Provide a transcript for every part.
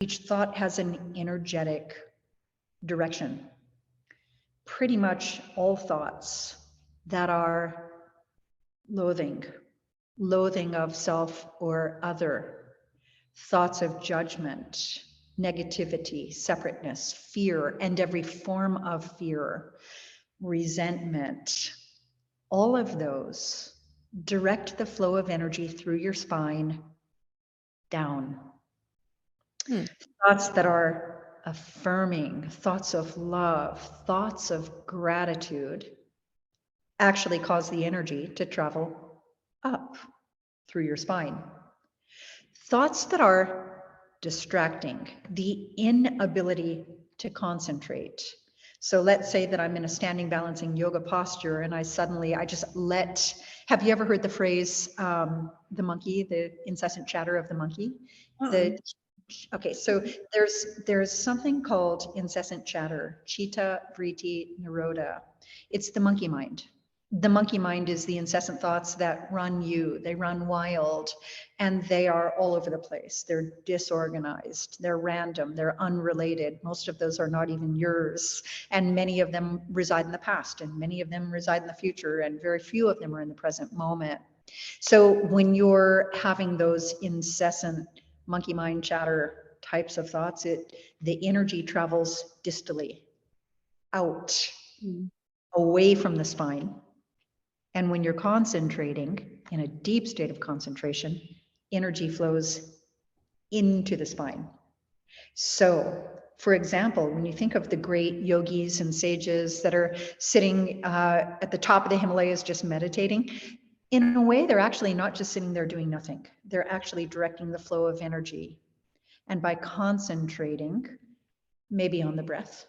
each thought has an energetic direction. Pretty much all thoughts that are loathing of self or other, thoughts of judgment, negativity, separateness, fear, and every form of fear, resentment, all of those direct the flow of energy through your spine down. Thoughts that are affirming, thoughts of love, thoughts of gratitude actually cause the energy to travel up through your spine. Thoughts that are distracting, the inability to concentrate. So let's say that I'm in a standing balancing yoga posture and I just let, have you ever heard the phrase, the monkey, the incessant chatter of the monkey? Okay, so there's something called incessant chatter, chitta, vritti, nirodha. It's the monkey mind. The monkey mind is the incessant thoughts that run you, they run wild, and they are all over the place. They're disorganized, they're random, they're unrelated. Most of those are not even yours, and many of them reside in the past, and many of them reside in the future, and very few of them are in the present moment. So when you're having those incessant monkey mind chatter types of thoughts, the energy travels distally, out, away from the spine. And when you're concentrating in a deep state of concentration, energy flows into the spine. So, for example, when you think of the great yogis and sages that are sitting at the top of the Himalayas just meditating, in a way, they're actually not just sitting there doing nothing. They're actually directing the flow of energy. And by concentrating, maybe on the breath,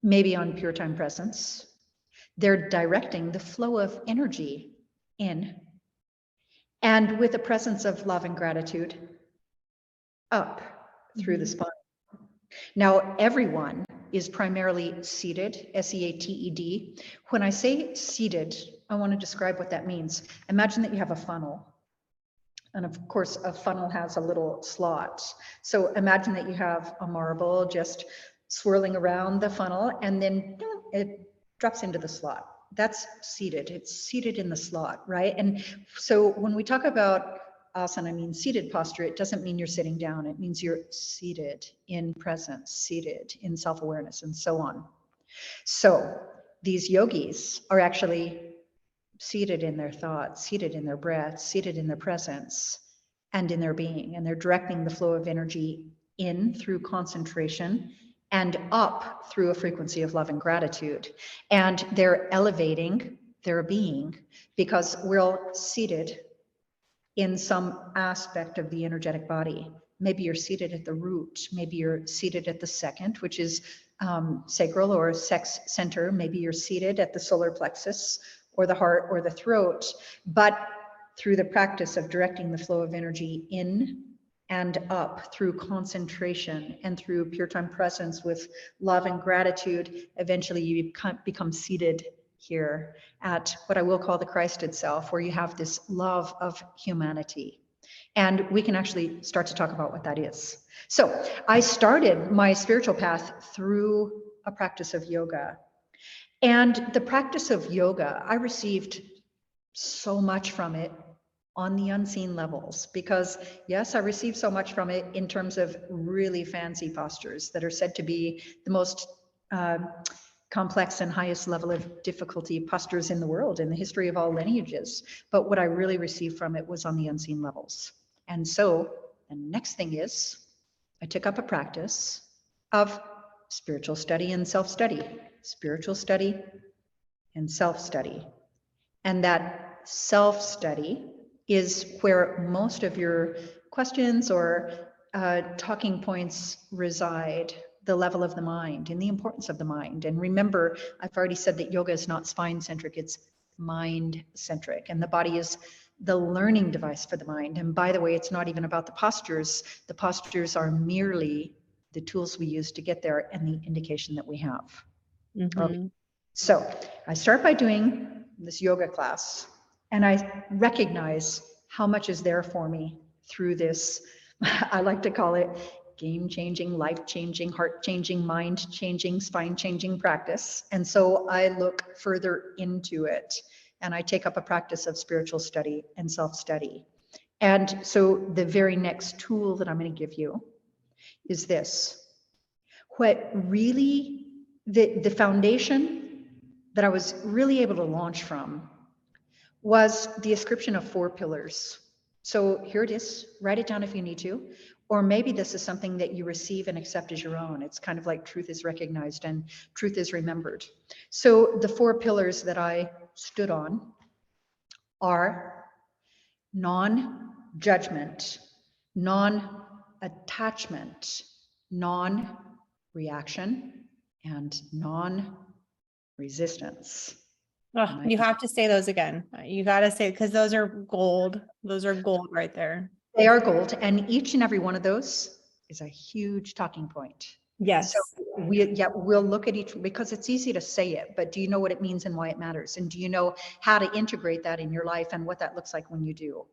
maybe on pure time presence, they're directing the flow of energy in, and with a presence of love and gratitude, up through the spine. Now, everyone is primarily seated, S-E-A-T-E-D. When I say seated, I want to describe what that means. Imagine that you have a funnel. And of course, a funnel has a little slot. So imagine that you have a marble just swirling around the funnel, and then it drops into the slot. That's seated. It's seated in the slot, right? And so when we talk about asana, I mean seated posture, it doesn't mean you're sitting down. It means you're seated in presence, seated in self-awareness, and so on. So these yogis are actually seated in their thoughts, seated in their breath, seated in their presence, and in their being. And they're directing the flow of energy in through concentration and up through a frequency of love and gratitude. And they're elevating their being because we're all seated in some aspect of the energetic body. Maybe you're seated at the root, maybe you're seated at the second, which is sacral or sex center. Maybe you're seated at the solar plexus or the heart or the throat, but through the practice of directing the flow of energy in and up through concentration and through pure time presence with love and gratitude, eventually you become seated here at what I will call the Christed self, where you have this love of humanity. And we can actually start to talk about what that is. So I started my spiritual path through a practice of yoga. And the practice of yoga, I received so much from it on the unseen levels, because yes, I received so much from it in terms of really fancy postures that are said to be the most complex and highest level of difficulty postures in the world, in the history of all lineages. But what I really received from it was on the unseen levels. And so the next thing is I took up a practice of spiritual study and self-study, spiritual study and self-study. And that self-study is where most of your questions or talking points reside, the level of the mind and the importance of the mind. And remember, I've already said that yoga is not spine-centric, it's mind-centric. And the body is the learning device for the mind. And by the way, it's not even about the postures. The postures are merely the tools we use to get there and the indication that we have. Okay. So I start by doing this yoga class, and I recognize how much is there for me through this, I like to call it game-changing, life-changing, heart-changing, mind-changing, spine-changing practice. And so I look further into it, and I take up a practice of spiritual study and self-study. And so the very next tool that I'm going to give you is this. What really, the foundation that I was really able to launch from was the ascription of 4 pillars. So here it is, write it down if you need to, or maybe this is something that you receive and accept as your own. It's kind of like truth is recognized and truth is remembered. So the 4 pillars that I stood on are non-judgment, non-attachment, non-reaction, and non-resistance. Oh, you have to say those again. You got to say, because those are gold. Those are gold right there. They are gold, and each and every one of those is a huge talking point. Yes. So we'll look at each, because it's easy to say it, but do you know what it means and why it matters? And do you know how to integrate that in your life and what that looks like when you do?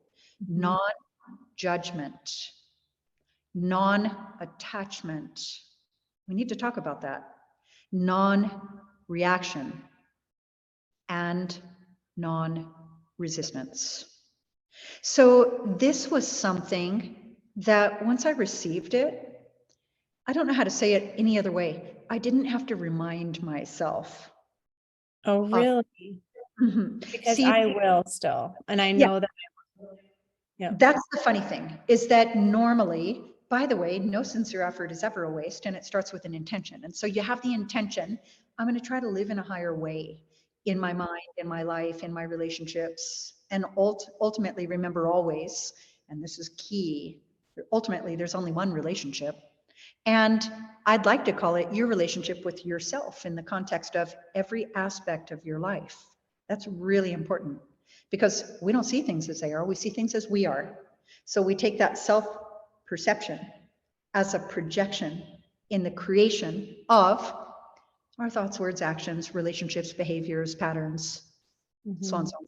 Mhm. Non-judgment, non-attachment. We need to talk about that. Non-reaction and non-resistance. So this was something that once I received it, I don't know how to say it any other way. I didn't have to remind myself. Oh, really? Because See, I will still. And I yeah, know that. Yeah. that's the funny thing, is that normally, by the way, no sincere effort is ever a waste, and it starts with an intention. And so you have the intention, I'm going to try to live in a higher way in my mind, in my life, in my relationships, and ultimately remember always, and this is key, ultimately there's only one relationship. And I'd like to call it your relationship with yourself in the context of every aspect of your life. That's really important, because we don't see things as they are, we see things as we are. So we take that self-perception as a projection in the creation of our thoughts, words, actions, relationships, behaviors, patterns, so on and so on.